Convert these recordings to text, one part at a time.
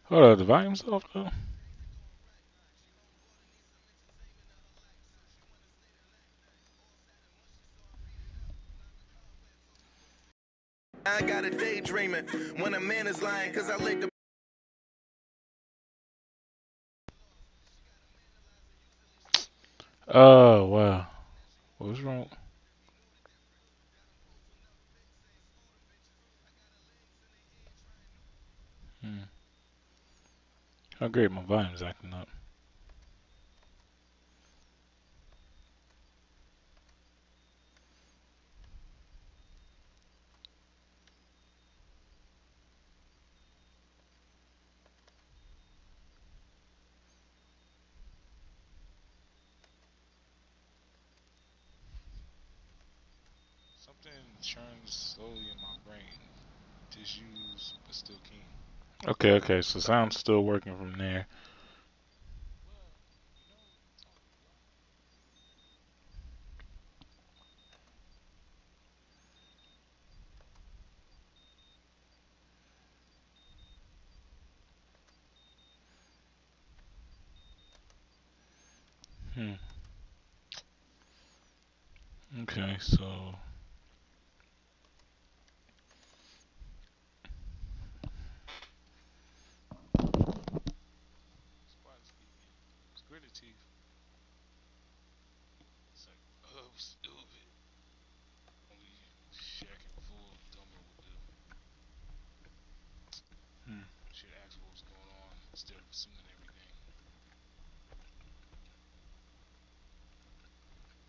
Hold on, the volume's off though. I got a daydreaming when a man is lying, cause I laid the. Oh wow, what's wrong? Hmm. How great my volume's acting up. Something churns slowly in my brain. Tissues, but still keen. Okay, okay, so sound's still working from there. Hmm. Okay, so Squat speaking. It's gritted teeth. It's like, oh, stupid. Only Shaq and full dumber would do. hmm. Should ask what was going on instead of assuming everything.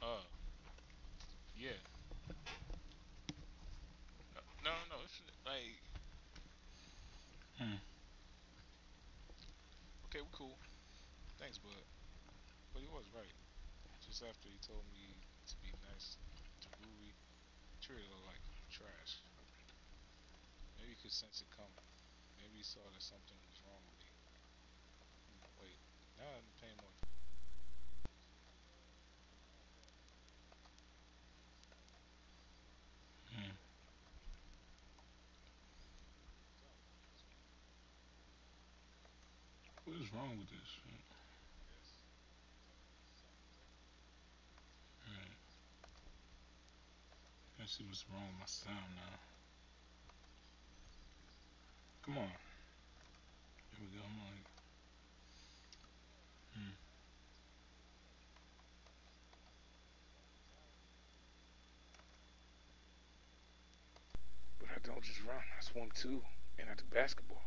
Uh, yeah. No, no, no. It's like, Hmm. okay, we cool. Thanks, bud. But he was right. Just after he told me to be nice to Rui, treated her like trash. Maybe he could sense it coming. Maybe he saw that something was wrong with me. Wait, now I'm paying more. Hmm. What is wrong with this? Alright, let's see what's wrong with my sound now. Come on. Here we go. I'm like, hmm. But I don't just run. I swim too, and I do basketball.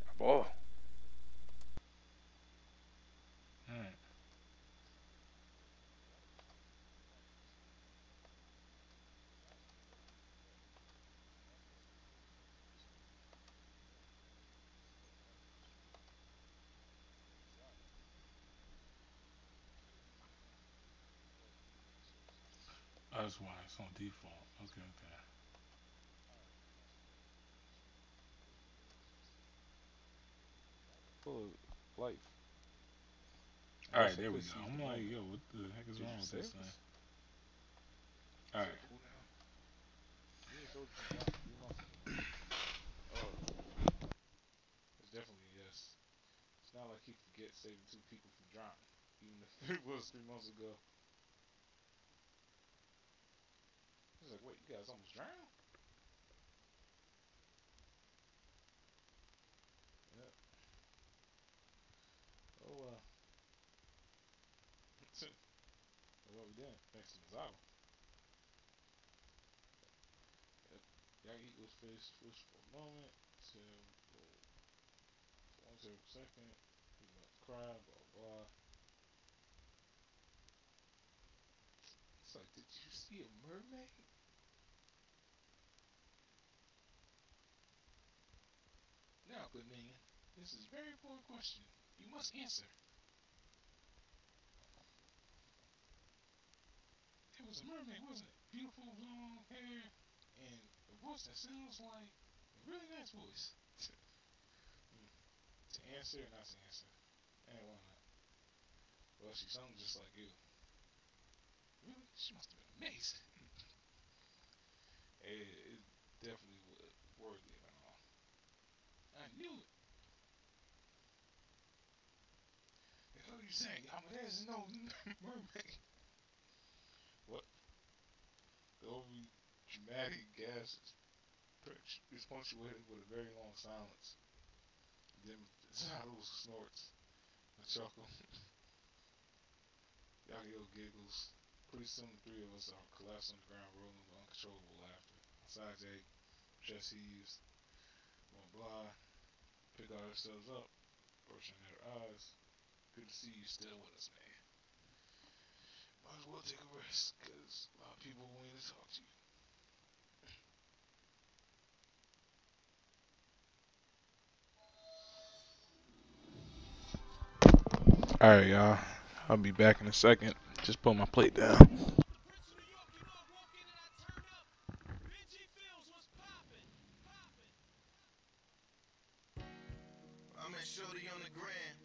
I ball. Alright. Oh, that's why it's on default. Okay, okay. Full of life. I All right, guess I there we could go. seize the I'm like, moment. yo, what the heck is Did wrong you with save this thing? us? All Is right. it cool now? You just told you from dropping 3 months ago. Oh, it's definitely a yes. It's not like he forget saving 2 people from drowning, even if it was 3 months ago. He's like, wait, you guys almost drowned? Yep. Oh well. So what we did? Thanks to Mazawa. Yep. Yagi was fish for a moment, to for 1/2 second. He about to cry, blah blah. It's like, did you see a mermaid? Now, good man, this is a very important question. You must answer. It was a mermaid, wasn't it? Beautiful long hair and a voice that sounds like a really nice voice. To answer or not to answer? And why not? Well, she sounds just like you. Really? She must have been amazing. It definitely worthy and all. I knew it. The hell you saying? Gama, there's no mermaid. What? The overly dramatic gas is punctuated with a very long silence. Then Zato's snorts, a chuckle, Yakio giggles. Pretty soon the three of us are collapsed on the ground, rolling with uncontrollable laughter. Our sides ache, chest heaves, blah blah. Pick ourselves up, brushing at our eyes. Good to see you still with us, man. Might as well take a rest, cause a lot of people wanting to talk to you. Alright, y'all. I'll be back in a second. Just put my plate down. I met Shorty on the gram.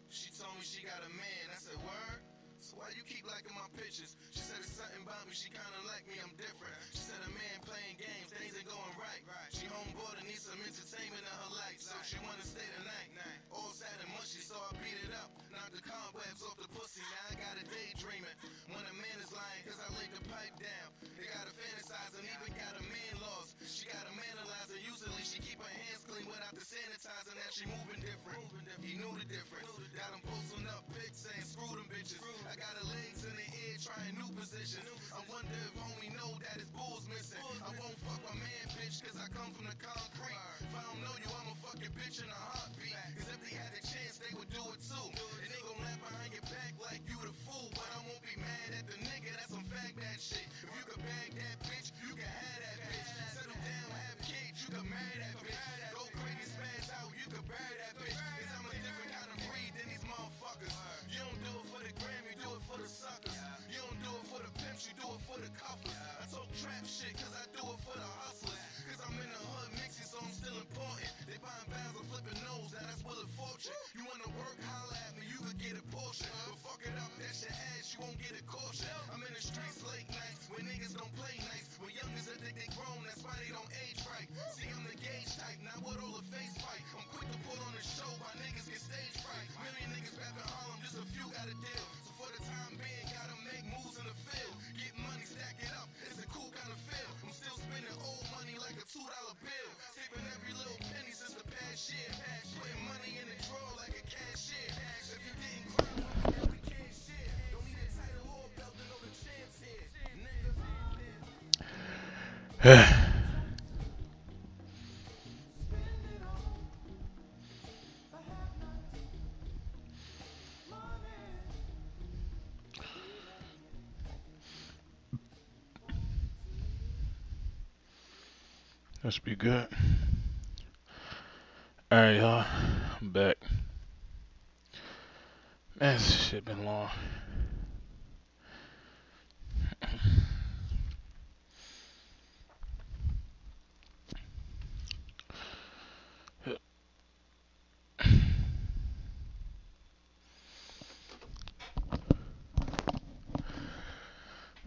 She told me she got a man. I said, word? So why you keep liking my pictures? She said it's something about me, she kinda like me, I'm different. She said a man playing games, things ain't going right. She homeboard and needs some entertainment in her life, so she wanna stay the night. All sad and mushy, so I beat it up. Knocked the cobwebs off the pussy, now I got a daydreaming. When a man is lying, cause I laid the pipe down. They gotta fantasize and even got a man lost. She got a manalizer, usually she keep her hands clean without the sanitizer. Now she moving different. He knew the difference. Got him posting up pics saying screw them bitches. I got her legs in the air trying new positions. I wonder if homie know that his bull's missing. I won't fuck my man bitch cause I come from the concrete. If I don't know you, I'ma fuck your bitch in a heartbeat. Cause if they had the chance, they would do it too. And they gon' laugh behind your back like you the fool. But I won't be mad at the nigga, that's some fag that shit. If you could bag that bitch, you can have that bitch. Settle down, have kids, you can marry that bitch. Go crazy, spaz out, you can bury that bitch. Cause I'm a different kind of breed than these motherfuckers. You don't do it for the gram, you do it for the suckers. You don't do it for the pimps, you do it for the cuffers. I talk trap shit cause I do it for the hustlers. Cause I'm in the hood mixing so I'm still important. They buying pounds and flipping nose, now that's Will of Fortune. You wanna work, holla at me, you could get a portion. But fuck it up, that's your ass, you won't get a caution. I'm in the streets late nights, when niggas don't play nice. When youngers think they grown, that's why they don't age right. See, I'm the gauge type, not with all the face fight. I'm quick to put on the show, my niggas get stage fright. Million niggas rapping Harlem, just a few got a deal. So for the time being, gotta make moves in the field. Get money, stack it up, it's a cool kind of feel. I'm still spending old money like a $2 bill. Saving every little penny since the past year. Putting money in the drawer like a cashier. If you didn't grind, then we can't share. Don't need a title or a belt to know the champs here. Nigga. That should be good. Alright, y'all. I'm back. Man, this shit been long.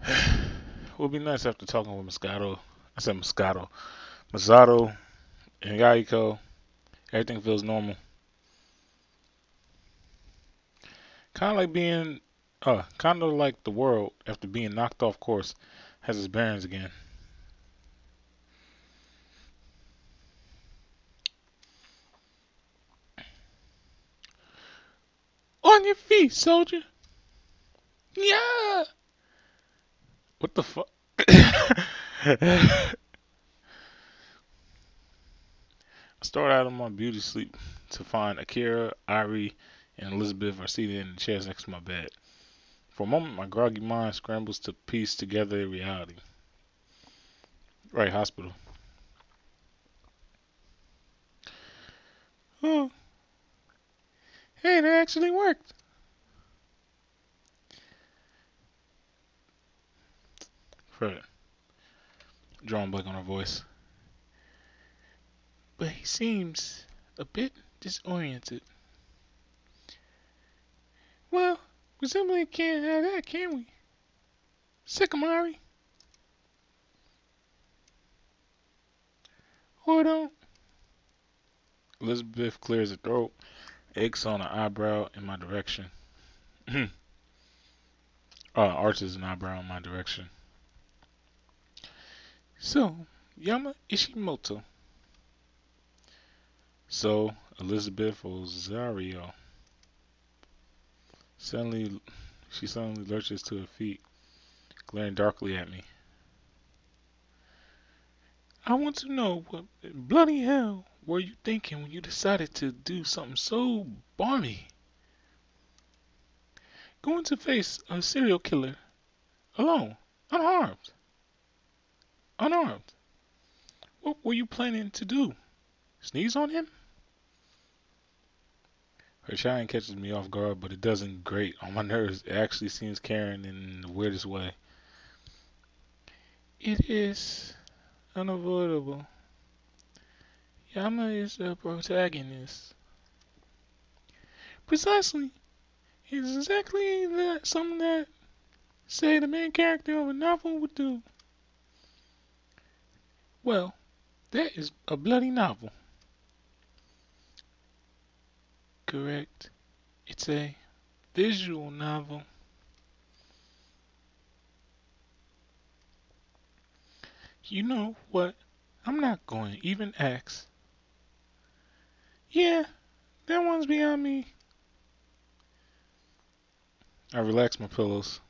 It would be nice after talking with Moscato. I said Moscato. Masato and Yaiko. Everything feels normal. Kind of like being, kind of like the world after being knocked off course has its bearings again. On your feet, soldier. Yeah. What the fuck? I started out on my beauty sleep to find Akira, Ari, and Elizabeth are seated in the chairs next to my bed. For a moment, my groggy mind scrambles to piece together reality. Right, hospital. Oh, hey, that actually worked. Fred, drawing blank on her voice. But he seems a bit disoriented. Well, we simply can't have that, can we? Sick Amari. Or don't. Elizabeth clears her throat, aches on her eyebrow in my direction. Arches an eyebrow in my direction. So, Yama Ishimoto. So, Elizabeth Ozario. She suddenly lurches to her feet, glaring darkly at me. I want to know what bloody hell were you thinking when you decided to do something so balmy? Going to face a serial killer alone, unharmed. Unarmed. What were you planning to do? Sneeze on him? Her shine catches me off guard, but it doesn't grate on my nerves. It actually seems caring in the weirdest way. It is unavoidable. Yama is the protagonist. Precisely. It's exactly that something that, say, the main character of a novel would do. Well, that is a bloody novel. Correct. It's a visual novel. You know what? I'm not going to even ask. Yeah, that one's beyond me. I relax my pillows.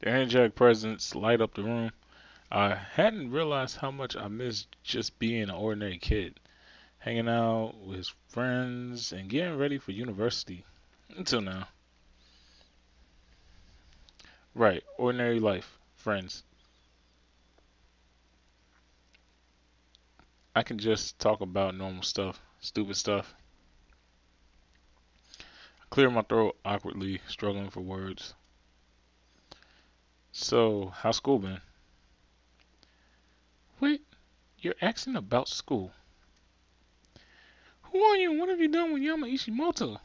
Their energetic presence light up the room. I hadn't realized how much I missed just being an ordinary kid, hanging out with his friends and getting ready for university. Until now. Right, ordinary life, friends. I can just talk about normal stuff, stupid stuff. I clear my throat awkwardly, struggling for words. So, how's school been? Wait, you're asking about school? Who are you and what have you done with Yama Ishimoto?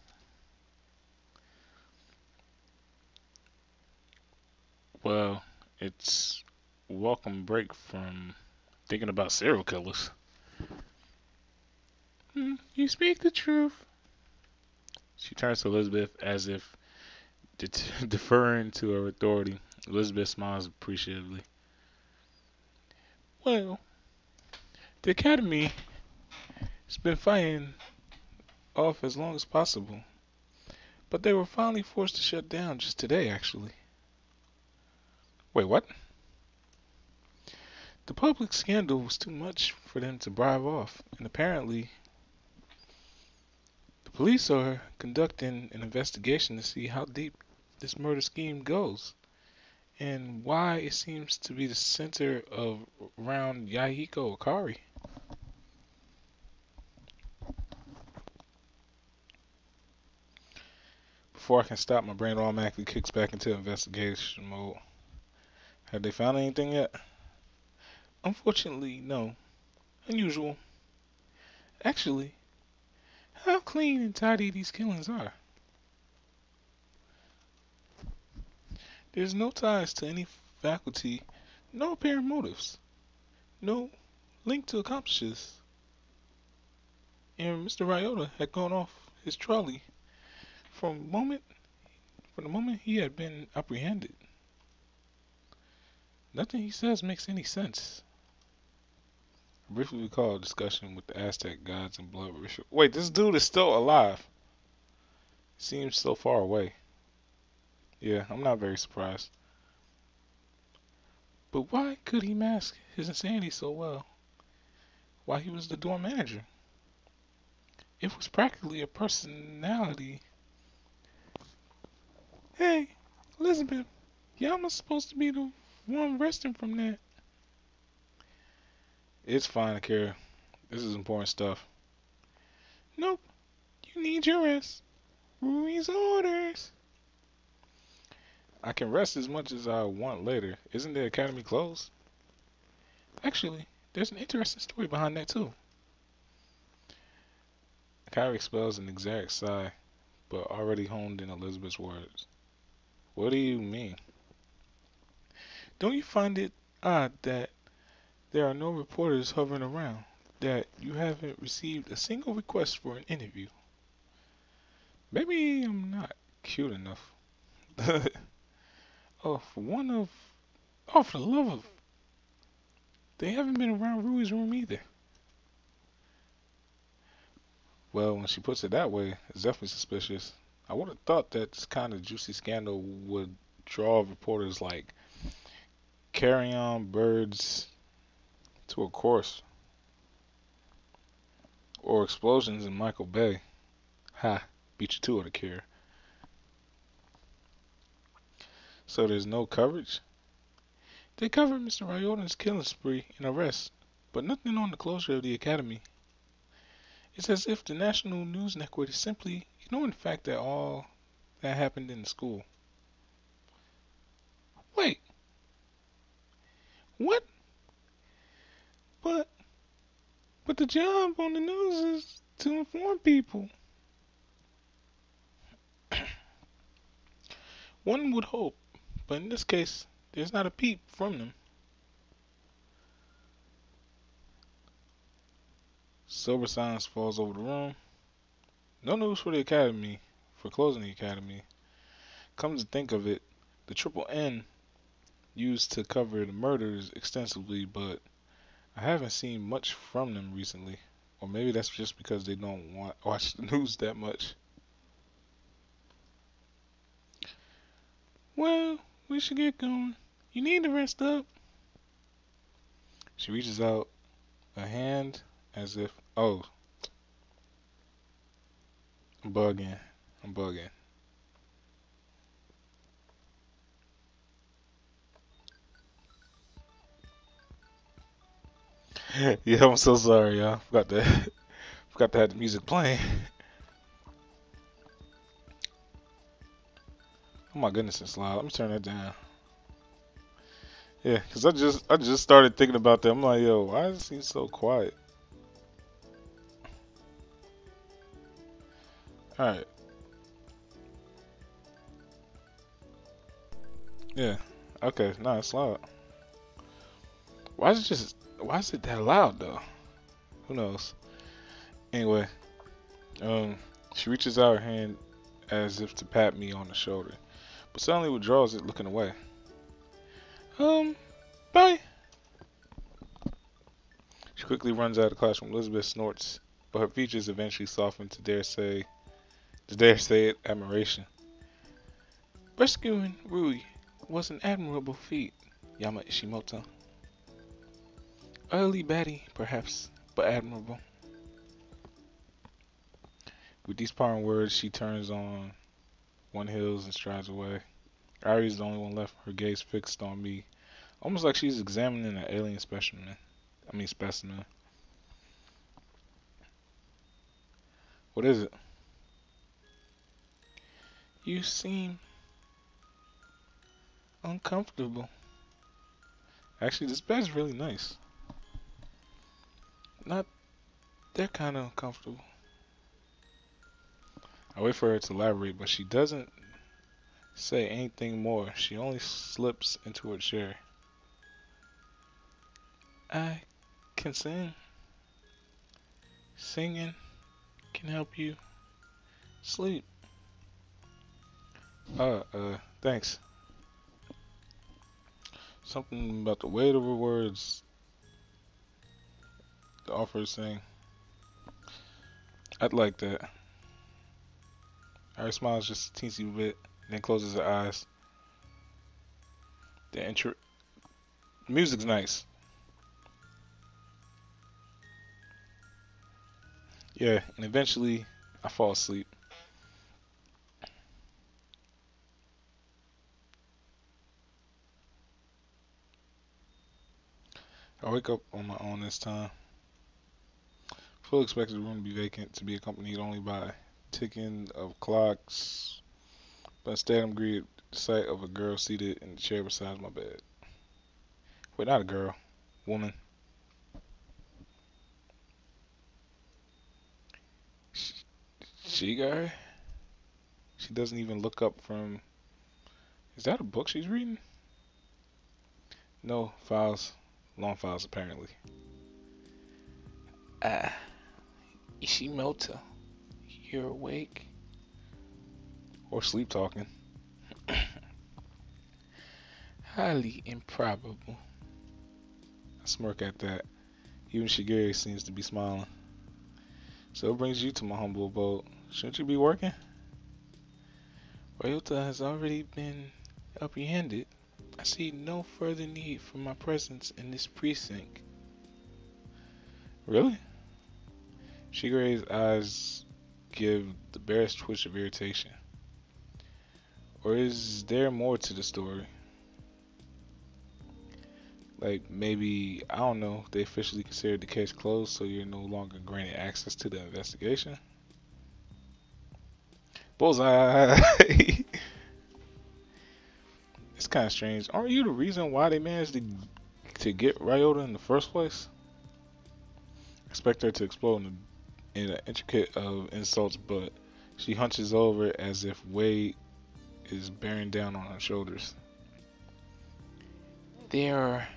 Well, it's a welcome break from thinking about serial killers. You speak the truth. She turns to Elizabeth as if deferring to her authority. Elizabeth smiles appreciatively. Well, the academy has been fighting off as long as possible, but they were finally forced to shut down just today, actually. Wait, what? The public scandal was too much for them to bribe off, and apparently the police are conducting an investigation to see how deep this murder scheme goes and why it seems to be the center of around Yahiko Akari. Before I can stop, my brain automatically kicks back into investigation mode. Have they found anything yet? Unfortunately, no. Unusual. Actually, how clean and tidy these killings are. There's no ties to any faculty, no apparent motives, no link to accomplices. And Mr. Ryota had gone off his trolley from the moment he had been apprehended. Nothing he says makes any sense. I briefly recall a discussion with the Aztec gods and blood ritual. Wait, this dude is still alive. Seems so far away. Yeah, I'm not very surprised. But why could he mask his insanity so well while he was the dorm manager? It was practically a personality. Hey, Elizabeth, Yama's supposed to be the one resting from that. It's fine, Akira. This is important stuff. Nope, you need your rest. Rui's orders. I can rest as much as I want later. Isn't the academy closed? Actually, there's an interesting story behind that too. Akira expels an exact sigh, but already honed in Elizabeth's words. What do you mean? Don't you find it odd that there are no reporters hovering around, that you haven't received a single request for an interview. Maybe I'm not cute enough. Oh, for one of. Oh, for the love of. They haven't been around Rui's room either. Well, when she puts it that way, it's definitely suspicious. I would have thought that this kind of juicy scandal would draw reporters like carry-on birds to a course, or explosions in Michael Bay. Ha, beat you to it, Akira. So there's no coverage? They covered Mr. Ryoda's killing spree and arrest, but nothing on the closure of the academy. It's as if the national news network is simply ignoring the fact that all that happened in the school. Wait, what? But but the job on the news is to inform people. One would hope, but in this case, there's not a peep from them. Sober silence falls over the room. No news for the academy, for closing the academy. Come to think of it, the triple N used to cover the murders extensively, but I haven't seen much from them recently. Or maybe that's just because they don't watch the news that much. Well, we should get going. You need to rest up. She reaches out a hand as if, oh, I'm bugging. I'm bugging. Yeah, I'm so sorry, y'all. Forgot to have the music playing. Oh my goodness, it's loud. Let me turn that down. Yeah, cause I just started thinking about that. I'm like, yo, why is he so quiet? All right. Yeah. Okay. No, it's loud. Why is it that loud though? Who knows? Anyway, um, she reaches out her hand as if to pat me on the shoulder, but suddenly withdraws it, looking away. Um, bye. She quickly runs out of the classroom. Elizabeth snorts, but her features eventually soften to dare say it, admiration. Rescuing Rui was an admirable feat, Yama Ishimoto. Early batty, perhaps, but admirable. With these parting words, she turns on one heels and strides away. Ari is the only one left, her gaze fixed on me, almost like she's examining an alien specimen. Specimen. What is it? You seem uncomfortable. Actually, this bed's really nice. Not, they're kind of uncomfortable. I wait for her to elaborate, but she doesn't say anything more. She only slips into her chair. I can sing. Singing can help you sleep. Thanks. Something about the weight of her words. The offer is saying, I'd like that. Harry smiles just a teensy bit, then closes her eyes. The music's nice. Yeah, and eventually I fall asleep. I wake up on my own this time. Fully expected the room to be vacant, to be accompanied only by ticking of clocks, but instead I'm greeted with the sight of a girl seated in the chair beside my bed. Wait, not a girl, woman. She guy? She doesn't even look up from. Is that a book she's reading? No, files. Long files, apparently. Ishimoto, you're awake? Or sleep talking. Highly improbable. I smirk at that. Even Shigeru seems to be smiling. So it brings you to my humble abode. Shouldn't you be working? Ryota has already been apprehended. I see no further need for my presence in this precinct. Really? Shigeru's eyes give the barest twitch of irritation. Or is there more to the story? Like maybe, I don't know, they officially considered the case closed, so you're no longer granted access to the investigation? Bullseye! It's kind of strange. Aren't you the reason why they managed to get Ryota in the first place? Expect her to explode in an intricate of insults, but she hunches over as if weight is bearing down on her shoulders. There are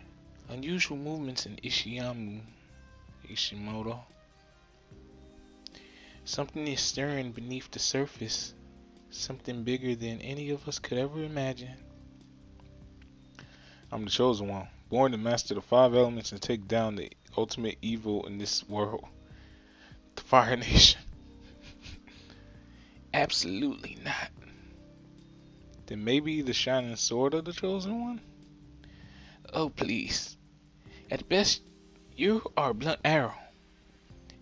unusual movements in Ishimoto. Something is stirring beneath the surface. Something bigger than any of us could ever imagine. I'm the chosen one, born to master the 5 elements and take down the ultimate evil in this world. The Fire Nation. Absolutely not. Then maybe the shining sword of the chosen one? Oh, please. At best, you are a blunt arrow.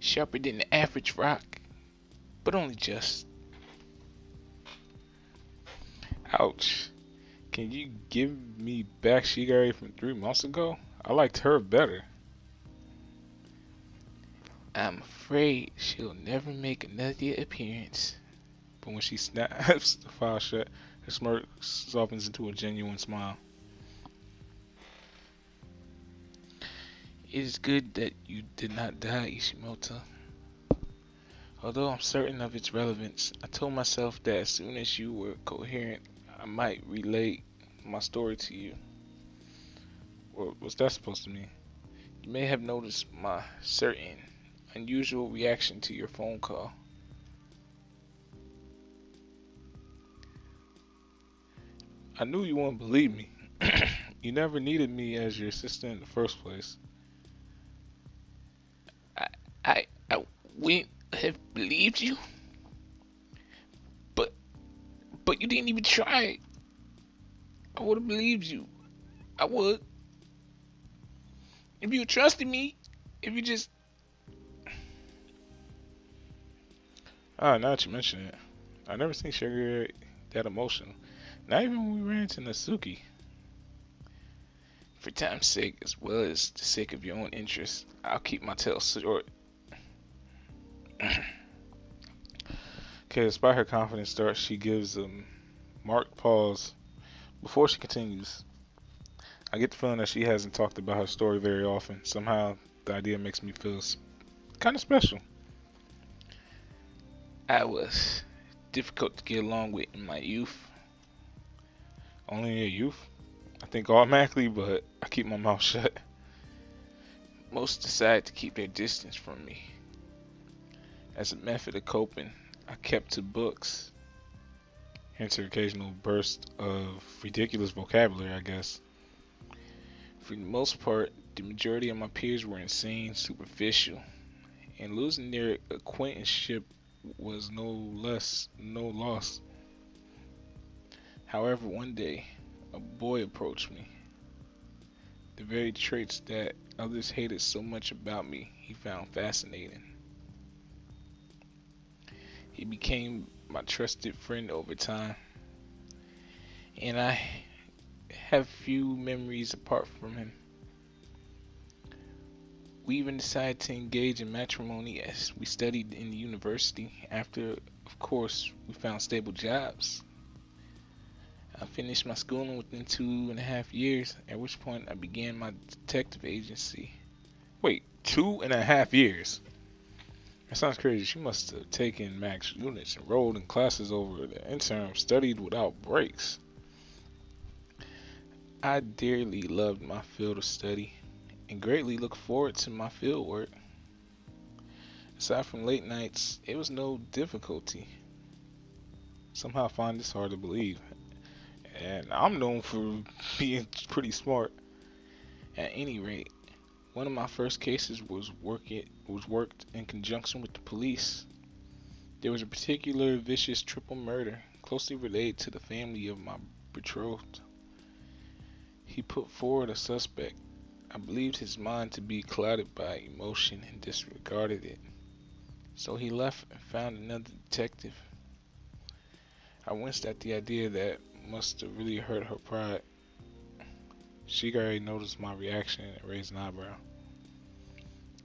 Sharper than the average rock. But only just. Ouch. Can you give me back Shigeru from 3 months ago? I liked her better. I'm afraid she'll never make another appearance. But when she snaps the file shut, her smirk softens into a genuine smile. It is good that you did not die, Ishimoto. Although I'm certain of its relevance, I told myself that as soon as you were coherent, I might relate my story to you. What's that supposed to mean? You may have noticed my certain unusual reaction to your phone call. I knew you wouldn't believe me. You never needed me as your assistant in the first place. I wouldn't have believed you. But you didn't even try. I would have believed you. I would. If you trusted me, if you just... Ah, now that you mention it, I've never seen Shigeru that emotional. Not even when we ran into Natsuki. For time's sake, as well as the sake of your own interests, I'll keep my tale short. Okay, despite her confident start, she gives a marked pause before she continues. I get the feeling that she hasn't talked about her story very often. Somehow, the idea makes me feel kind of special. I was difficult to get along with in my youth. Only in your youth? I think automatically, but I keep my mouth shut. Most decide to keep their distance from me. As a method of coping, I kept to books. Hence her occasional burst of ridiculous vocabulary, I guess. For the most part, the majority of my peers were insane, superficial, and losing their acquaintanceship was no loss. However, one day, a boy approached me. The very traits that others hated so much about me, he found fascinating. He became my trusted friend over time, and I have few memories apart from him. We even decided to engage in matrimony as we studied in the university. After, of course, we found stable jobs. I finished my schooling within 2.5 years, at which point I began my detective agency. Wait, 2.5 years? That sounds crazy. She must have taken max units, enrolled in classes over the interim, studied without breaks. I dearly loved my field of study, and greatly look forward to my field work. Aside from late nights, it was no difficulty. Somehow I find this hard to believe. And I'm known for being pretty smart. At any rate, one of my first cases was worked in conjunction with the police. There was a particular vicious triple murder closely related to the family of my betrothed. He put forward a suspect. I believed his mind to be clouded by emotion and disregarded it. So he left and found another detective. I winced at the idea that must have really hurt her pride. She already noticed my reaction and raised an eyebrow.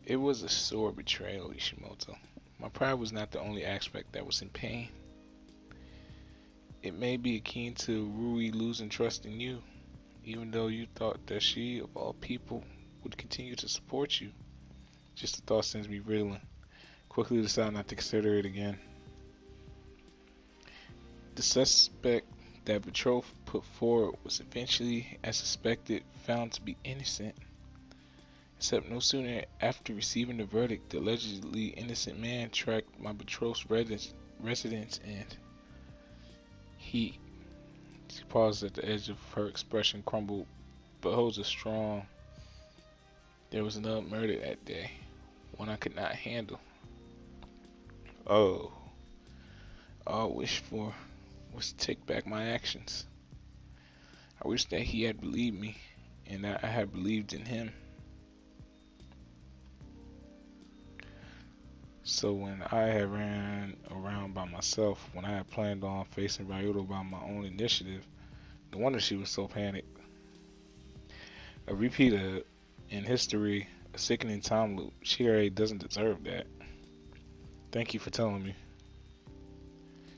It was a sore betrayal, Ishimoto. My pride was not the only aspect that was in pain. It may be akin to Rui losing trust in you, even though you thought that she, of all people, would continue to support you. Just the thought sends me reeling. Quickly decide not to consider it again. The suspect that betrothed put forward was eventually, as suspected, found to be innocent. Except no sooner after receiving the verdict, the allegedly innocent man tracked my betrothed's residence and she paused at the edge of her expression crumbled, but holds a strong. There was another murder that day, one I could not handle. Oh, all I wished for was to take back my actions. I wish that he had believed me, and that I had believed in him. So when I had ran around by myself, when I had planned on facing Ryuto by my own initiative, no wonder she was so panicked. A repeat in history, a sickening time loop. She already doesn't deserve that. Thank you for telling me.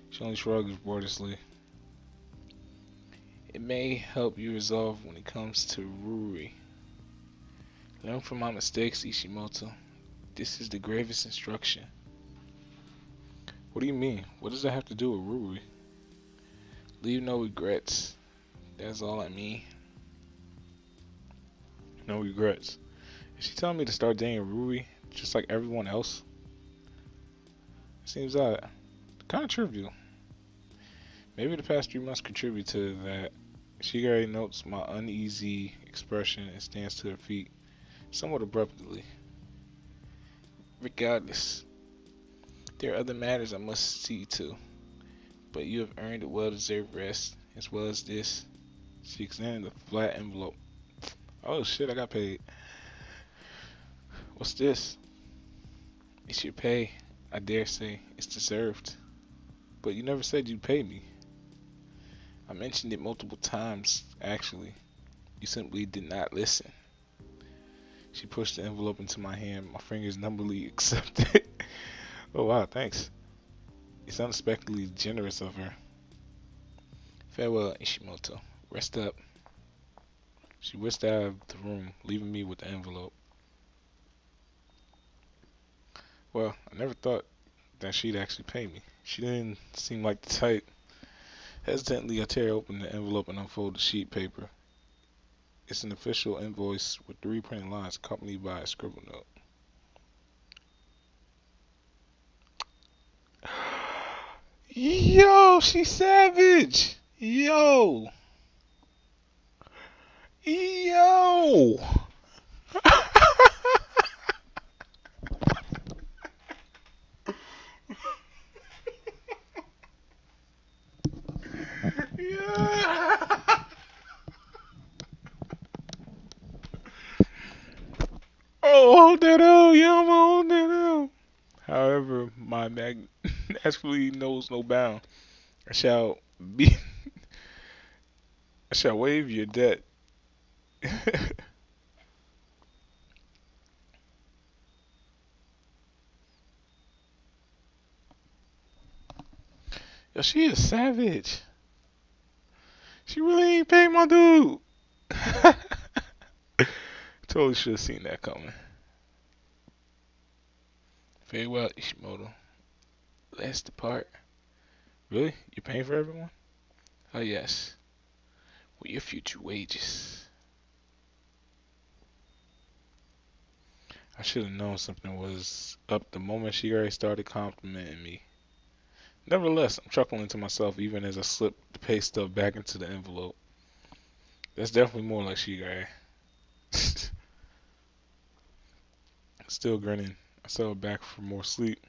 She only shrugs boredly. It may help you resolve when it comes to Ruri. Learn from my mistakes, Ishimoto. This is the gravest instruction. What do you mean? What does that have to do with Ruri? Leave no regrets. That's all I mean. No regrets. Is she telling me to start dating Ruri just like everyone else? Seems odd. Kind of trivial. Maybe the past 3 months contribute to that. She already notes my uneasy expression and stands to her feet, somewhat abruptly. Regardless, there are other matters I must see to, but you have earned a well-deserved rest, as well as this. She extended a flat envelope. Oh shit, I got paid. What's this? It's your pay. I dare say it's deserved. But you never said you'd pay me. I mentioned it multiple times, actually. You simply did not listen. She pushed the envelope into my hand. My fingers numbly accepted. Oh wow, thanks. It's unexpectedly generous of her. Farewell, Ishimoto. Rest up. She whisked out of the room, leaving me with the envelope. Well, I never thought that she'd actually pay me. She didn't seem like the type. Hesitantly, I tear open the envelope and unfold the sheet paper. It's an official invoice with 3 printed lines accompanied by a scribble note. Yo, she's savage! Yo! Yo! Yeah. Oh, hold that out, Yama, hold that out. However, my naturally knows no bound. I shall be. I shall waive your debt. Yo, she is savage. She really ain't paid my dude. Totally should have seen that coming. Very well, Ishimoto. Let's depart. Really? You're paying for everyone? Oh, yes. With your future wages. I should have known something was up the moment she already started complimenting me. Nevertheless, I'm chuckling to myself even as I slip the pay stub back into the envelope. That's definitely more like she guy. Still grinning, I settle back for more sleep.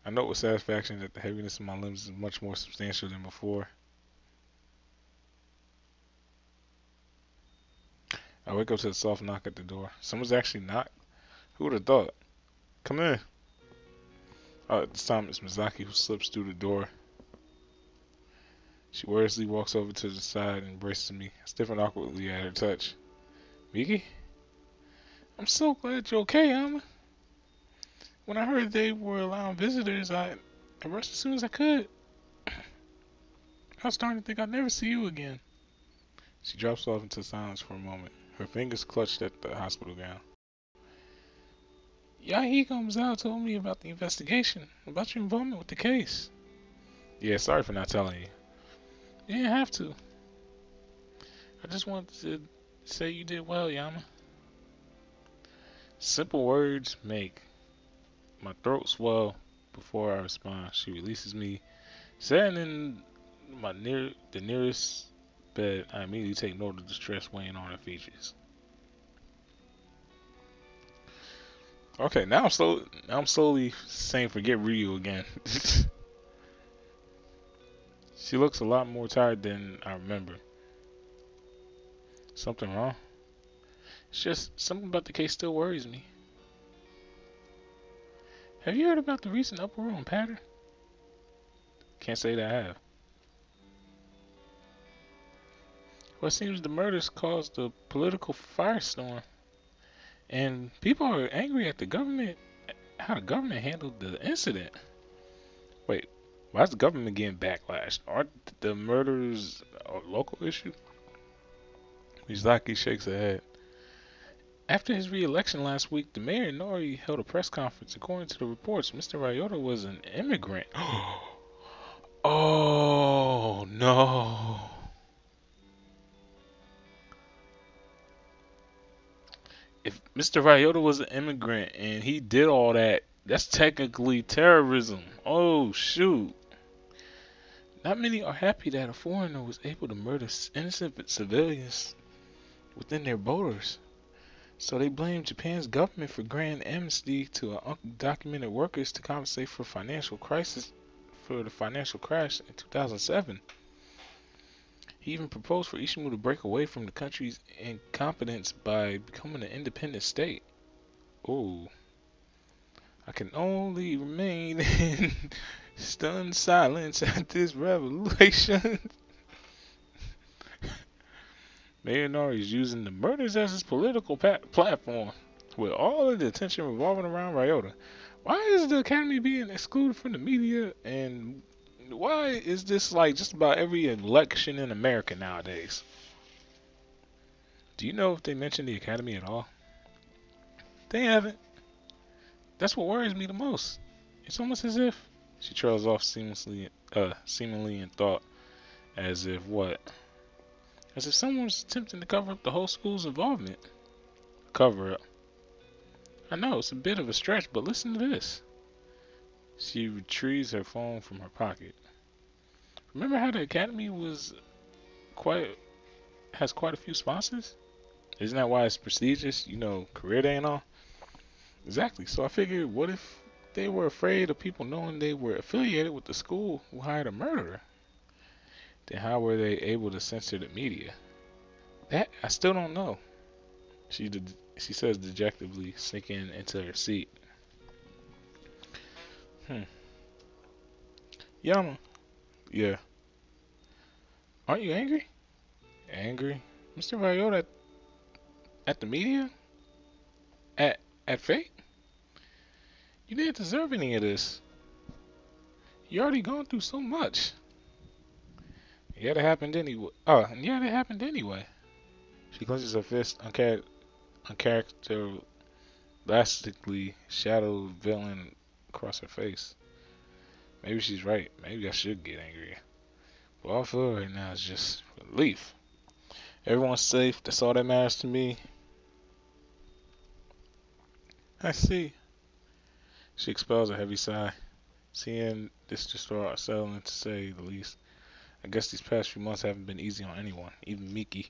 I note with satisfaction that the heaviness in my limbs is much more substantial than before. I wake up to the soft knock at the door. Someone's actually knocked? Who would have thought? Come in. This time it's Mizaki who slips through the door. She wordlessly walks over to the side and embraces me. I stiffen awkwardly at her touch. Miki? I'm so glad you're okay, Alma. When I heard they were allowing visitors, I rushed as soon as I could. I was starting to think I'd never see you again. She drops off into silence for a moment, her fingers clutched at the hospital gown. Yahiko Mizawa told me about the investigation, about your involvement with the case. Yeah, sorry for not telling you. You didn't have to. I just wanted to say you did well, Yama. Simple words make my throat swell before I respond. She releases me. Sitting in the nearest bed, I immediately take note of the stress weighing on her features. Okay, now I'm slowly saying forget Ryu again. She looks a lot more tired than I remember. Something wrong? It's just something about the case still worries me. Have you heard about the recent uproar on Pattern? Can't say that I have. Well, it seems the murders caused a political firestorm, and people are angry at the government, how the government handled the incident. Wait, why is the government getting backlash? Aren't the murders a local issue? Mizaki shakes her head. After his re-election last week, the mayor Nori held a press conference. According to the reports, Mr. Ryota was an immigrant. Oh no. If Mr. Ryota was an immigrant and he did all that, that's technically terrorism. Oh shoot. Not many are happy that a foreigner was able to murder innocent civilians within their borders. So they blame Japan's government for granting amnesty to undocumented workers to compensate for the financial crash in 2007. He even proposed for Ishimu to break away from the country's incompetence by becoming an independent state. Oh, I can only remain in stunned silence at this revelation. Mayor Nori is using the murders as his political platform, with all of the attention revolving around Ryota. Why is the Academy being excluded from the media, and why is this like just about every election in America nowadays? Do you know if they mention the Academy at all? They haven't. That's what worries me the most. It's almost as if she trails off seemingly in thought, as if what? As if someone was attempting to cover up the whole school's involvement. Cover up. I know it's a bit of a stretch, but listen to this. She retrieves her phone from her pocket. Remember how the Academy has quite a few sponsors? Isn't that why it's prestigious? You know, career day and all? Exactly. So I figured, what if they were afraid of people knowing they were affiliated with the school who hired a murderer? Then how were they able to censor the media? That I still don't know. She says dejectedly, sinking into her seat. Yama. Yeah. Aren't you angry? Angry? Mr. Ryota at the media? At fate? You didn't deserve any of this. You already gone through so much. Yet it happened anyway. And yet it happened anyway. She clenches her fist, uncharacteristically shadow veiling across her face. Maybe she's right. Maybe I should get angry. But all I feel right now is just relief. Everyone's safe. That's all that matters to me. I see. She expels a heavy sigh, seeing this just for unsettling to say the least. I guess these past few months haven't been easy on anyone, even Miki.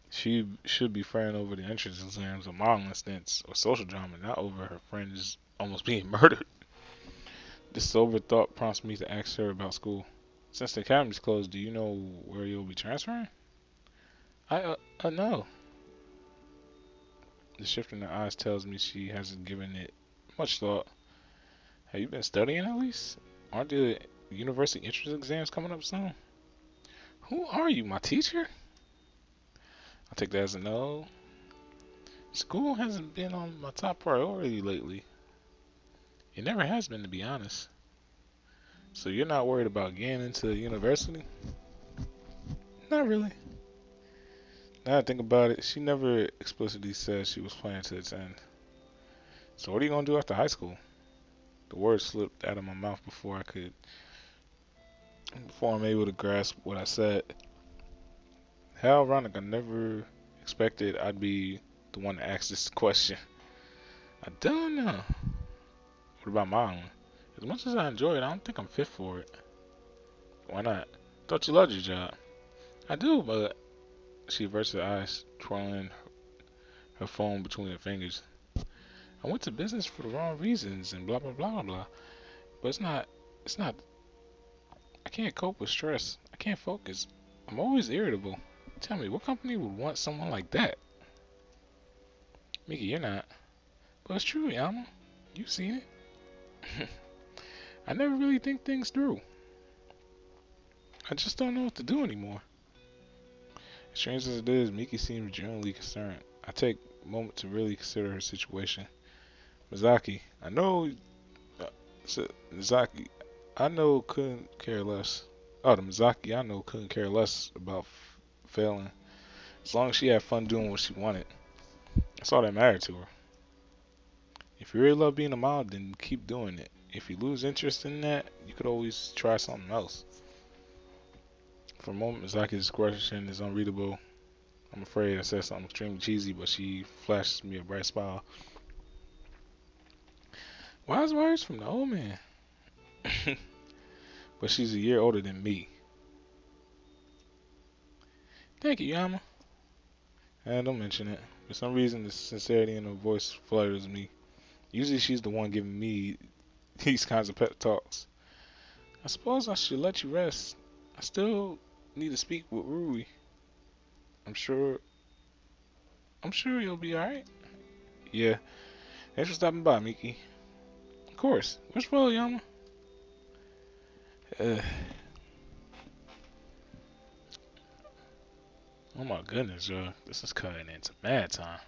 She should be fretting over the entrance exams or modeling stints or social drama, not over her friends almost being murdered. This sober thought prompts me to ask her about school. Since the academy's closed, do you know where you'll be transferring? No. The shift in her eyes tells me she hasn't given it much thought. Have you been studying at least? Aren't the university entrance exams coming up soon? Who are you, my teacher? I'll take that as a no. School hasn't been on my top priority lately. It never has been, to be honest. So you're not worried about getting into university? Not really. Now I think about it, she never explicitly said she was planning to attend. So what are you gonna do after high school? The words slipped out of my mouth before I'm able to grasp what I said. How ironic, I never expected I'd be the one to ask this question. I don't know. What about modeling? As much as I enjoy it, I don't think I'm fit for it. Why not? Thought you loved your job. I do, but she averts her eyes, twirling her phone between her fingers. I went to business for the wrong reasons and blah blah blah blah blah. But it's not I can't cope with stress. I can't focus. I'm always irritable. Tell me, what company would want someone like that? Miki, you're not. But it's true, Yama. You've seen it. I never really think things through. I just don't know what to do anymore. As strange as it is, Miki seems genuinely concerned. I take a moment to really consider her situation. Mizaki, I know. Mizaki, I know couldn't care less. Oh, the Mizaki I know couldn't care less about failing. As long as she had fun doing what she wanted. That's all that mattered to her. If you really love being a model, then keep doing it. If you lose interest in that, you could always try something else. For a moment, Mizaki's expression is unreadable. I'm afraid I said something extremely cheesy, but she flashes me a bright smile. Wise words from the old man. But she's a year older than me. Thank you, Yama. Don't mention it. For some reason, the sincerity in her voice flutters me. Usually she's the one giving me these kinds of pep talks. I suppose I should let you rest. I still need to speak with Rui. I'm sure you'll be alright. Yeah. Thanks for stopping by, Miki. Of course. Wish well, Yama. Oh my goodness, yo. This is cutting into mad time.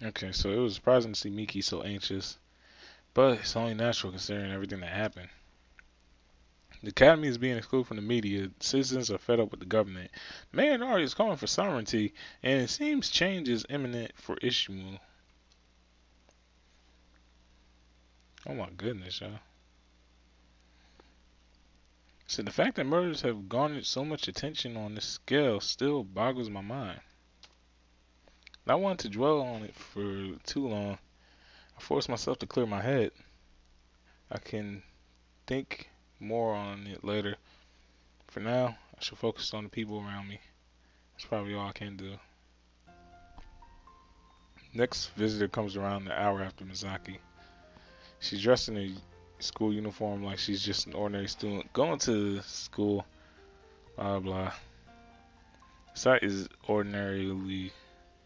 Okay, so it was surprising to see Miki so anxious. But it's only natural considering everything that happened. The academy is being excluded from the media. Citizens are fed up with the government. Mayor Nari is calling for sovereignty, and it seems change is imminent for Ishmael. Oh my goodness, y'all. So the fact that murders have garnered so much attention on this scale still boggles my mind. Not wanting to dwell on it for too long, I force myself to clear my head. I can think more on it later. For now, I should focus on the people around me. That's probably all I can do. Next visitor comes around an hour after Mizaki. She's dressed in a school uniform like she's just an ordinary student going to school. Blah blah. The sight is ordinary.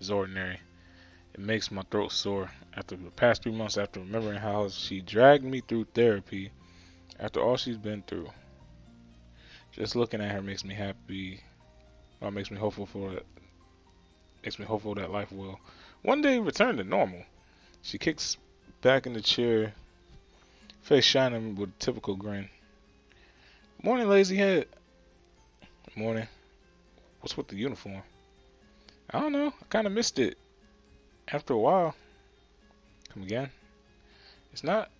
It makes my throat sore. After the past 3 months, after remembering how she dragged me through therapy, after all she's been through, just looking at her makes me happy. Or makes me hopeful that life will one day return to normal. She kicks back in the chair, face shining with a typical grin. Morning, lazy head. Morning. What's with the uniform? I don't know. I kind of missed it. After a while. Come again? It's not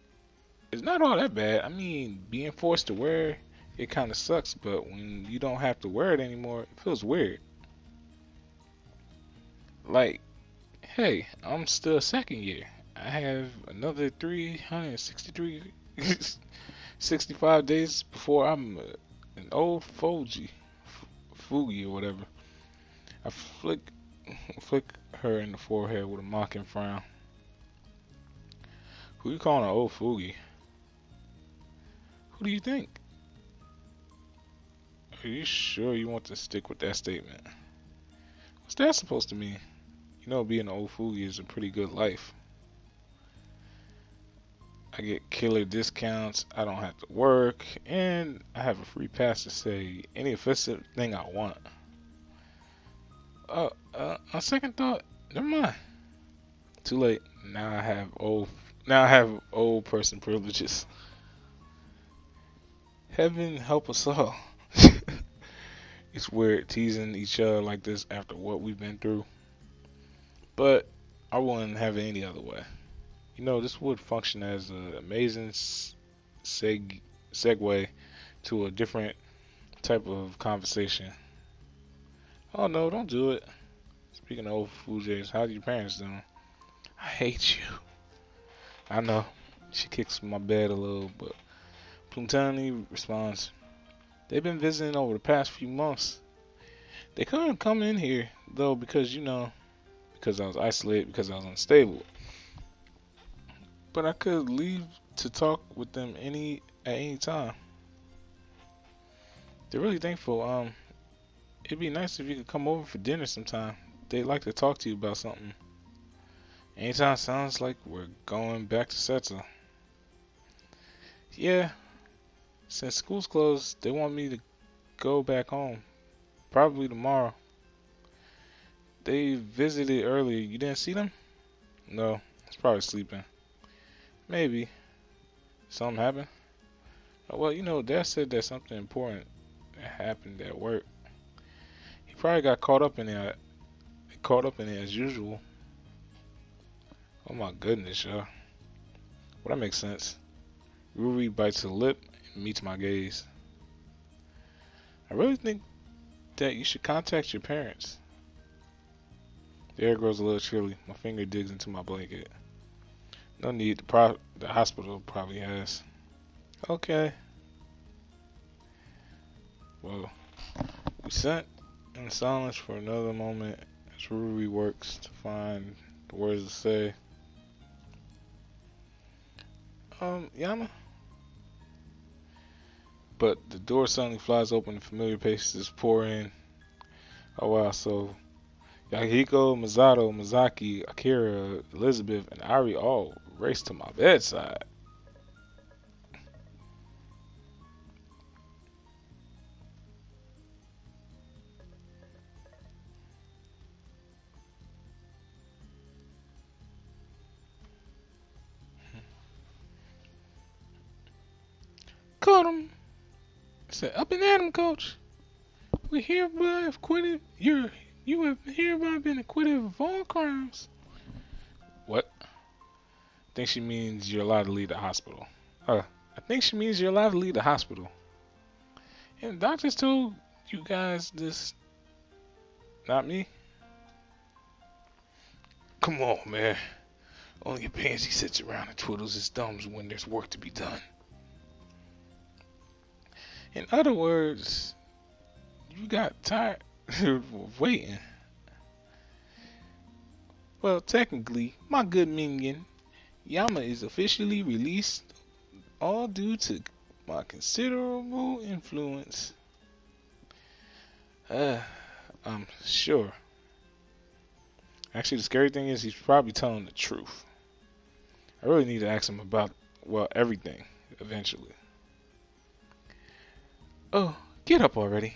all that bad. I mean, being forced to wear it kind of sucks, but when you don't have to wear it anymore, it feels weird. Like, hey, I'm still second year. I have another 363, 65 days before I'm an old Fugi or whatever. I flick her in the forehead with a mocking frown. Who you calling an old Fugi? Who do you think? Are you sure you want to stick with that statement? What's that supposed to mean? You know, being an old Fugi is a pretty good life. I get killer discounts, I don't have to work, and I have a free pass to say any offensive thing I want. On second thought, never mind. Too late. Now I have old person privileges. Heaven help us all. It's weird teasing each other like this after what we've been through. But I wouldn't have it any other way. You know, this would function as an amazing segue to a different type of conversation. Oh no, don't do it. Speaking of old Fuji's, how do your parents doing? I hate you. I know. She kicks my bed a little, but Plutoni responds, they've been visiting over the past few months. They couldn't come in here, though, because, because I was isolated, because I was unstable. But I could leave to talk with them at any time. They're really thankful. It'd be nice if you could come over for dinner sometime. They'd like to talk to you about something. Anytime sounds like we're going back to Setza. Yeah. Since school's closed, they want me to go back home. Probably tomorrow. They visited earlier. You didn't see them? No. It's probably sleeping. Maybe. Something happened? Well, Dad said that something important happened at work. He probably got caught up in it as usual. Oh my goodness, y'all. Well, that makes sense. Ruri bites her lip and meets my gaze. I really think that you should contact your parents. The air grows a little chilly. My finger digs into my blanket. No need. The hospital probably has. Okay. Well, we sat in silence for another moment as Ruri works to find the words to say. Yama? But the door suddenly flies open and familiar faces pour in. Oh wow, so Yahiko, Masato, Mazaki, Akira, Elizabeth, and Ari all race to my bedside. Caught him. I said, up and at him, coach. We hereby have acquitted. You have hereby been acquitted of all crimes. What? I think she means you're allowed to leave the hospital. I think she means you're allowed to leave the hospital. And the doctors told you guys this. Not me. Come on, man. Only a pansy sits around and twiddles his thumbs when there's work to be done. In other words, you got tired of waiting. Well, technically, my good minion, Yama is officially released, all due to my considerable influence. I'm sure. Actually, the scary thing is he's probably telling the truth. I really need to ask him about, everything, eventually. Oh, get up already.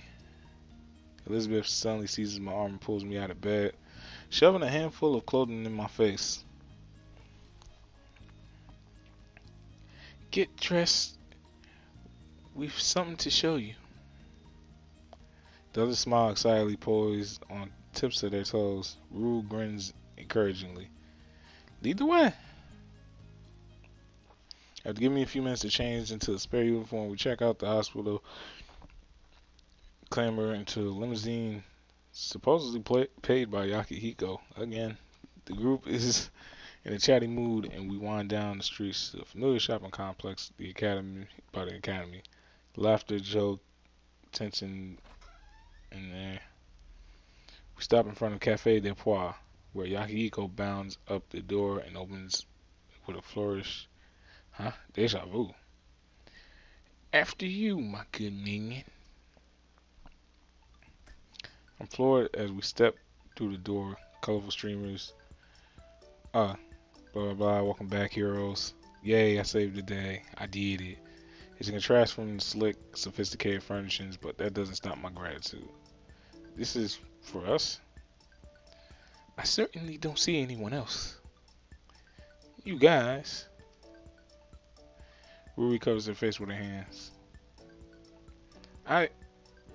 Elizabeth suddenly seizes my arm and pulls me out of bed, shoving a handful of clothing in my face. Get dressed. We've something to show you. The others smile excitedly poised on tips of their toes. Rue grins encouragingly. Lead the way. After giving me a few minutes to change into a spare uniform, we check out the hospital, clamber into a limousine Supposedly paid by Yakihiko. Again, the group is in a chatty mood, and we wind down the streets to a familiar shopping complex, the academy, by the academy. Laughter, joke, tension in there. We stop in front of Cafe des Pois, where Yakihiko bounds up the door and opens with a flourish. Huh? Deja vu. After you, my good minion. I'm floored as we step through the door. Colorful streamers. Blah blah blah. Welcome back, heroes. Yay, I saved the day. I did it. It's a contrast from the slick, sophisticated furnishings, but that doesn't stop my gratitude. This is for us? I certainly don't see anyone else. You guys. Ruri covers her face with her hands. I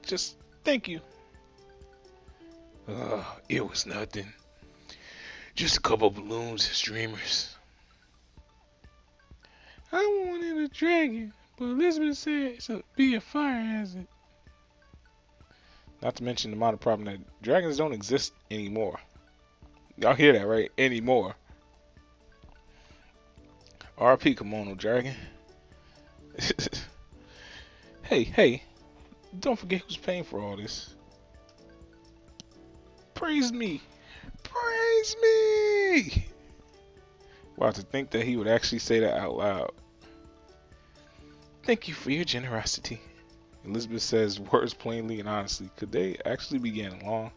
just thank you. It was nothing. Just a couple balloons and streamers. I wanted a dragon, but Elizabeth said it's be a fire hazard. Not to mention the modern problem that dragons don't exist anymore. Y'all hear that, right? Anymore. RP Kimono Dragon. Hey, don't forget who's paying for all this. Praise me! Praise me! Wow, to think that he would actually say that out loud. Thank you for your generosity. Elizabeth says words plainly and honestly. Could they actually be getting along?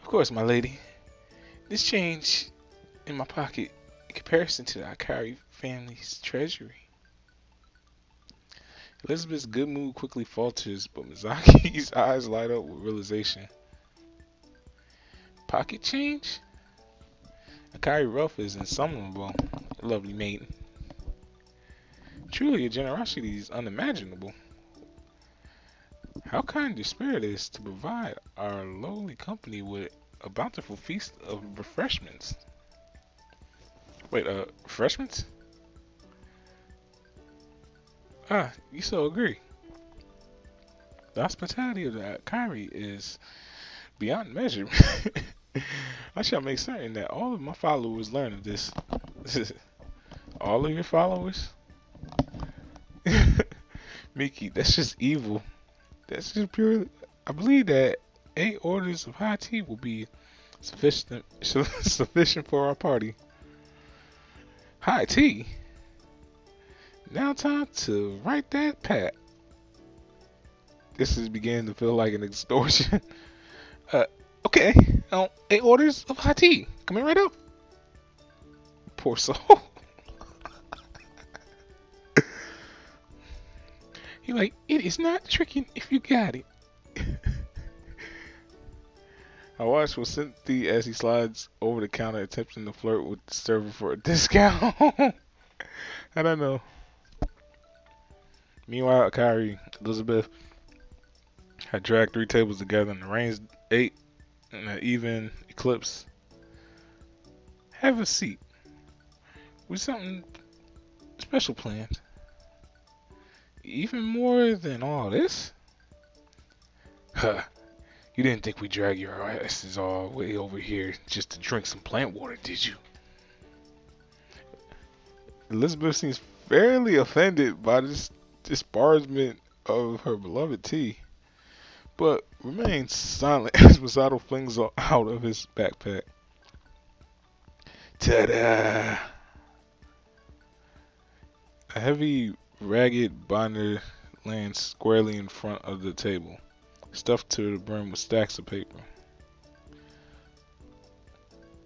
Of course, my lady. This change in my pocket in comparison to the Akari family's treasury. Elizabeth's good mood quickly falters, but Mizaki's eyes light up with realization. Pocket change? Akari Ruff is insummonable, lovely maiden. Truly, your generosity is unimaginable. How kind your spirit is to provide our lowly company with a bountiful feast of refreshments. Wait, refreshments? You so agree. The hospitality of the Akari is beyond measure. I shall make certain that all of my followers learn of this. All of your followers? Miki, that's just evil. That's just purely. I believe that 8 orders of high tea will be sufficient for our party. High tea? Now time to write that pat. This is beginning to feel like an extortion. Okay. 8 orders of high tea. Coming right up. Poor soul. You're like, it is not tricking if you got it. I watch with sympathy as he slides over the counter attempting to flirt with the server for a discount. I don't know. Meanwhile, Akari, Elizabeth had dragged 3 tables together and arranged 8 in an even eclipse. Have a seat. With something special planned. Even more than all this? Huh. You didn't think we drag your asses all the way over here just to drink some plant water, did you? Elizabeth seems fairly offended by this disparagement of her beloved tea, but remains silent as Masato flings out of his backpack. Ta-da! A heavy, ragged binder lands squarely in front of the table, stuffed to the brim with stacks of paper.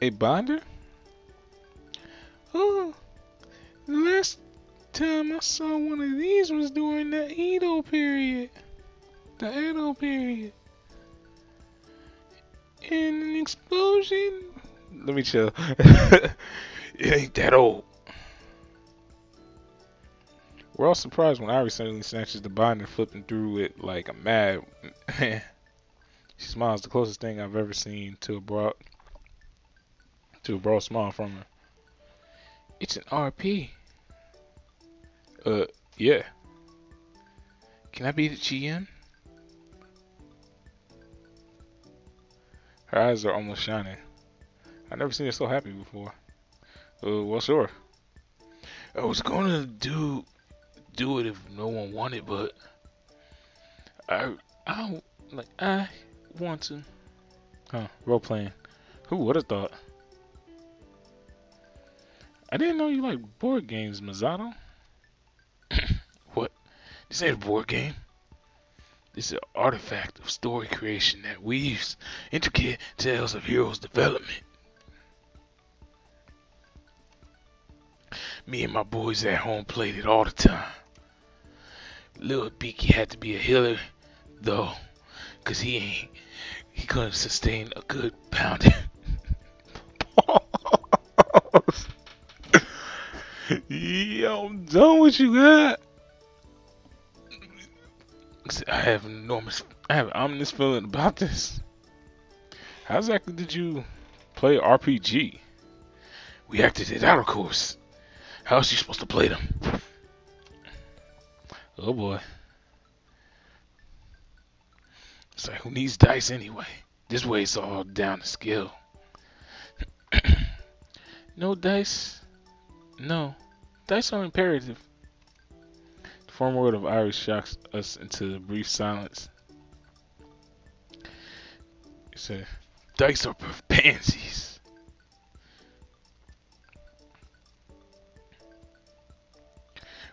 A binder? Oh, the last time I saw one of these was during the Edo period. The Edo period. And an explosion? Let me chill. It ain't that old. We're all surprised when Irie suddenly snatches the binder, flipping through it like a mad. She smiles, the closest thing I've ever seen to a broad smile from her. It's an RP. Yeah. Can I be the GM? Her eyes are almost shining. I've never seen her so happy before. Well, sure. I was gonna do it if no one wanted, but I want to. Huh? Role playing. Who would have thought? I didn't know you like board games, Masato. What? This ain't a board game. This is an artifact of story creation that weaves intricate tales of heroes' development. Me and my boys at home played it all the time. Little Beaky had to be a healer, though, 'cause he couldn't sustain a good pounding. Yo, I'm done with you, God. I have an ominous feeling about this. How exactly did you play RPG? We acted it out, of course. How else are you supposed to play them? Oh boy. It's like, who needs dice anyway? This way it's all down to skill. No dice? No. Dice are imperative. The form word of Irish shocks us into a brief silence. It said, dice are for pansies.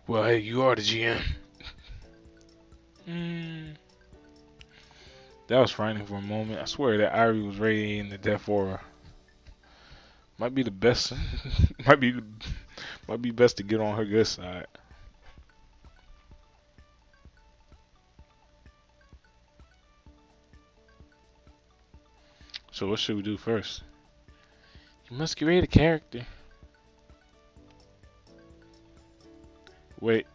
Well, hey, you are the GM. That was frightening for a moment. I swear that Irie was radiating the death aura. Might be the best. might be best to get on her good side. So what should we do first? You must create a character. Wait.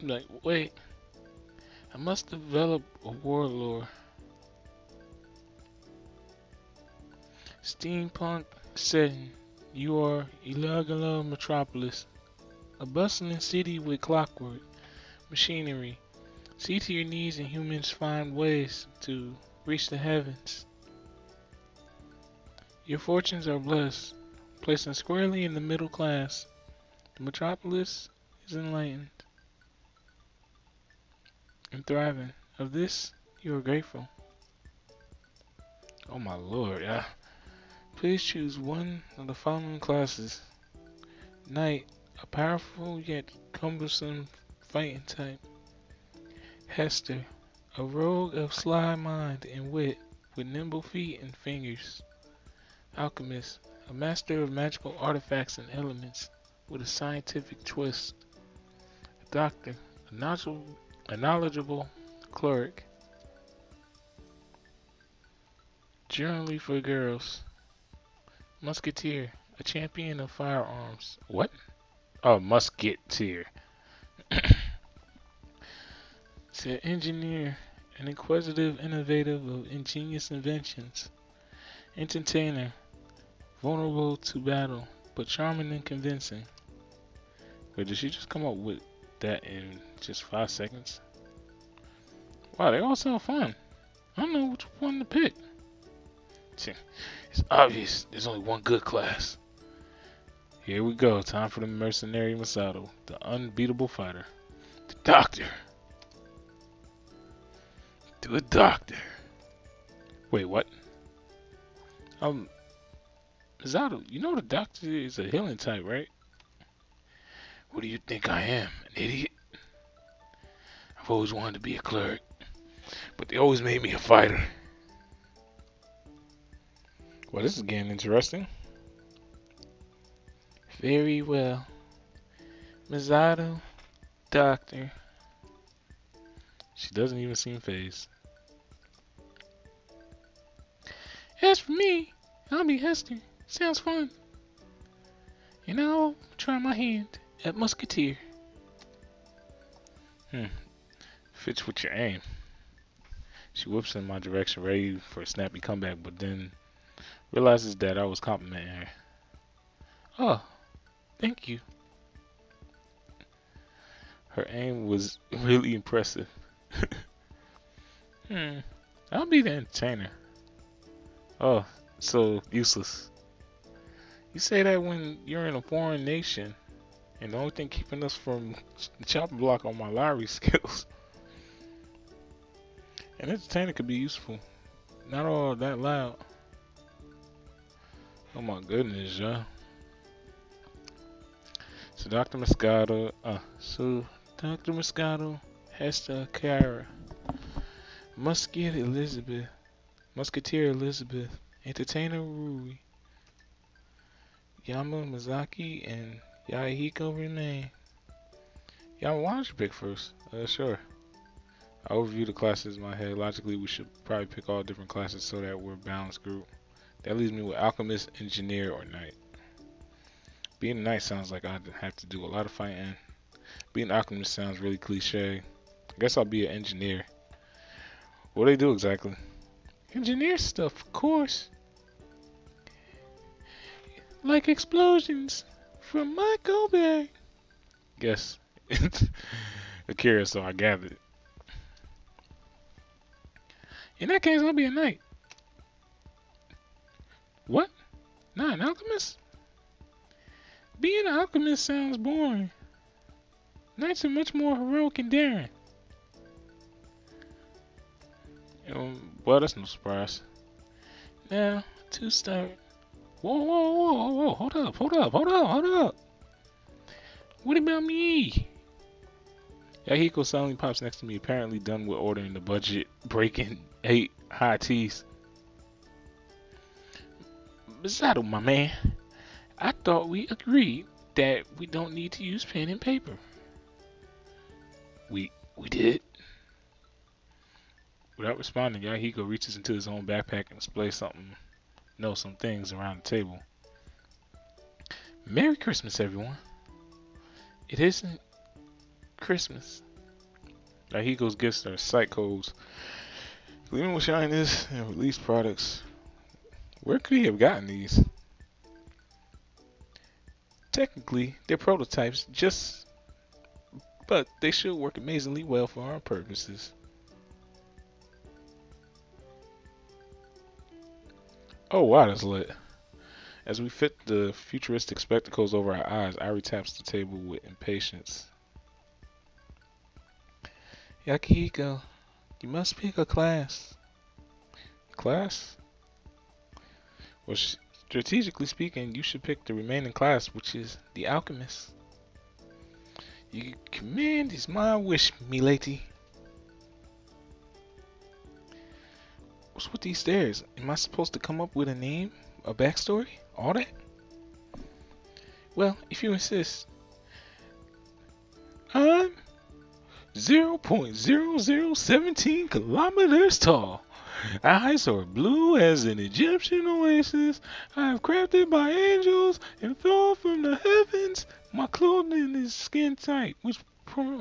I must develop a warlord. Steampunk setting. You are Ilagala Metropolis, a bustling city with clockwork, machinery. See to your needs and humans find ways to reach the heavens. Your fortunes are blessed, placing squarely in the middle class. The metropolis is enlightened and thriving. Of this, you are grateful. Oh my lord, yeah. Please choose one of the following classes. Knight, a powerful yet cumbersome fighting type. Hester, a rogue of sly mind and wit with nimble feet and fingers. Alchemist, a master of magical artifacts and elements with a scientific twist. Doctor, a knowledgeable cleric. Generally for girls. Musketeer, a champion of firearms. What? Oh, musketeer. It's an engineer, an inquisitive innovative of ingenious inventions. Entertainer, vulnerable to battle, but charming and convincing. Wait, did she just come up with that in just 5 seconds? Wow, they all sound fun. I don't know which one to pick. It's obvious there's only one good class. Here we go. Time for the mercenary Masato, the unbeatable fighter. The doctor. To a doctor. Wait, what? Masato, you know the doctor is a healing type, right? What do you think I am, an idiot? I've always wanted to be a cleric, but they always made me a fighter. Well, this is getting interesting. Very well. Masato, doctor. She doesn't even seem fazed. As for me, I'll be Hester. Sounds fun. And I'll try my hand at musketeer. Fits with your aim. She whips in my direction, ready for a snappy comeback, but then realizes that I was complimenting her. Oh, thank you. Her aim was really impressive. I'll be the entertainer. Oh, So useless. You say that when you're in a foreign nation, and the only thing keeping us from the chopping block on my lottery skills. An entertainer could be useful. Not all that loud. Oh my goodness, yeah. So Dr. Moscato, Hester Cara, Musketeer Elizabeth, Entertainer Rui, Yama Mizaki, and Yahiko remain. Yama, why don't you pick first? Sure. I'll review the classes in my head. Logically, we should probably pick all different classes so that we're a balanced group. That leaves me with Alchemist, Engineer, or Knight. Being a Knight sounds like I'd have to do a lot of fighting. Being an Alchemist sounds really cliche. I guess I'll be an Engineer. What do they do exactly? Engineer stuff, of course. Like explosions from my go bag. Guess. Akira, so I gathered. In that case, I'll be a Knight. What? Not an alchemist? Being an alchemist sounds boring. Knights are much more heroic and daring. Well, that's no surprise. Now, to start. Whoa. Hold up. What about me? Yahiko suddenly pops next to me, apparently done with ordering the budget, breaking 8 high teas. Masato, my man, I thought we agreed that we don't need to use pen and paper. We did. Without responding, Yahiko reaches into his own backpack and displays some things around the table. Merry Christmas, everyone. It isn't Christmas. Yahiko's gifts are site codes, gleaming with shyness, and released products. Where could he have gotten these? Technically, they're prototypes, but they should work amazingly well for our purposes. Oh wow, that's lit. As we fit the futuristic spectacles over our eyes, Ari taps the table with impatience. Yakihiko, you must pick a class. Class? Well, strategically speaking, you should pick the remaining class, which is the Alchemist. Your command is my wish, milady. What's with these stairs? Am I supposed to come up with a name, a backstory, all that? Well, if you insist. I'm 0.0017 kilometers tall. Eyes are blue as an Egyptian oasis. I am crafted by angels and fell from the heavens. My clothing is skin tight, which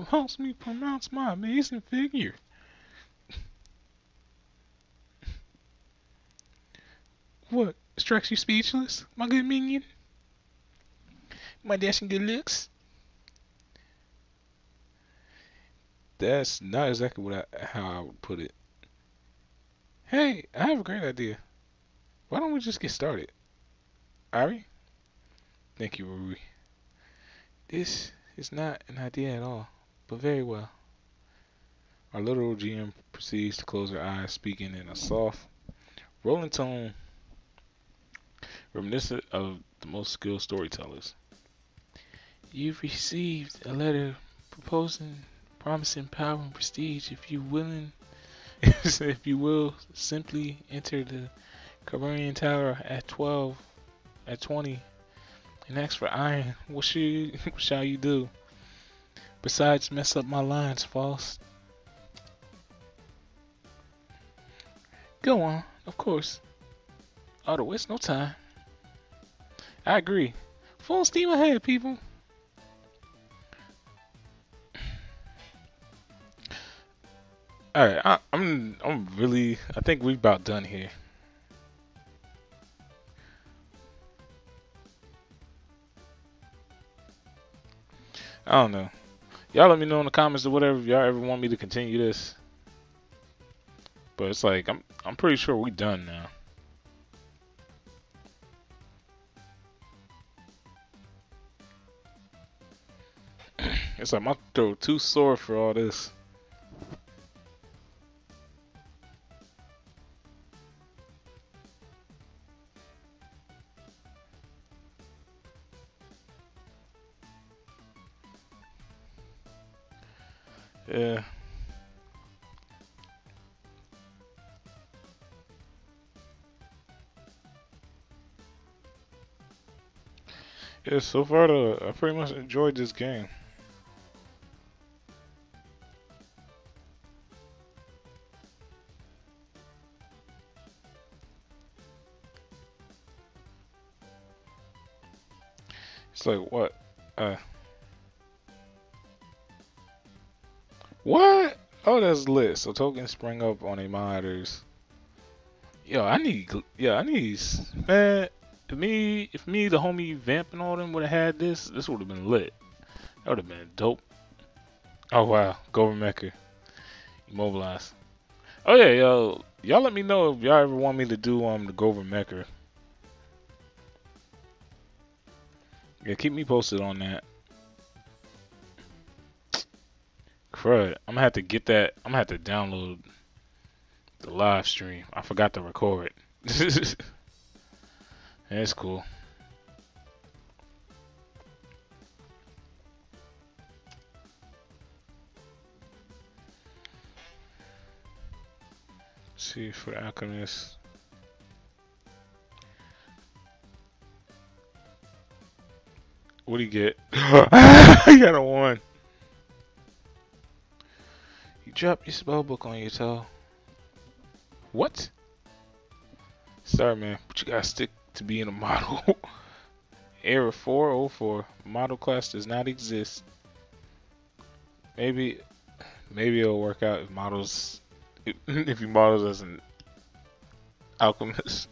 helps me pronounce my amazing figure. What strikes you speechless, my good minion? My dashing good looks? That's not exactly how I would put it. Hey, I have a great idea. Why don't we just get started? Ari? Thank you, Rui. This is not an idea at all, but very well. Our literal GM proceeds to close her eyes, speaking in a soft, rolling tone reminiscent of the most skilled storytellers. You've received a letter promising power and prestige. If you will simply enter the Cabrarian Tower at 20, and ask for iron. What shall you do? Besides mess up my lines, Fost. Go on, of course. To waste no time. I agree. Full steam ahead, people. Alright, I think we're about done here. I don't know. Y'all let me know in the comments or whatever if y'all ever want me to continue this. But it's like I'm pretty sure we done now. It's like my throat too sore for all this. Yeah. Yeah, so far though, I pretty much enjoyed this game. It's like what? Uh, what? Oh, that's lit. So tokens spring up on a monitors. Yo, I need, man. If me, the homie Vamp and all them would have had this would have been lit. That would have been dope. Oh wow, Gover Mecha, immobilized. Oh yeah, y'all let me know if y'all ever want me to do the Gover Mecha. Yeah, keep me posted on that. Crud, I'm gonna have to get that. I'm gonna have to download the live stream. I forgot to record. That's cool. Let's see for the Alchemist. What do you get? You got a 1. You drop your spell book on your toe. What? Sorry, man, but you gotta stick to being a model. Error 404. Model class does not exist. Maybe it'll work out if models if you models as an alchemist.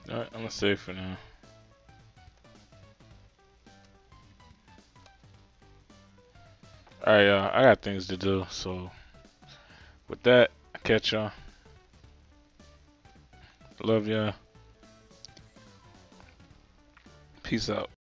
Alright, I'm gonna save for now. Alright, I got things to do, so with that, I catch y'all. Love y'all. Peace out.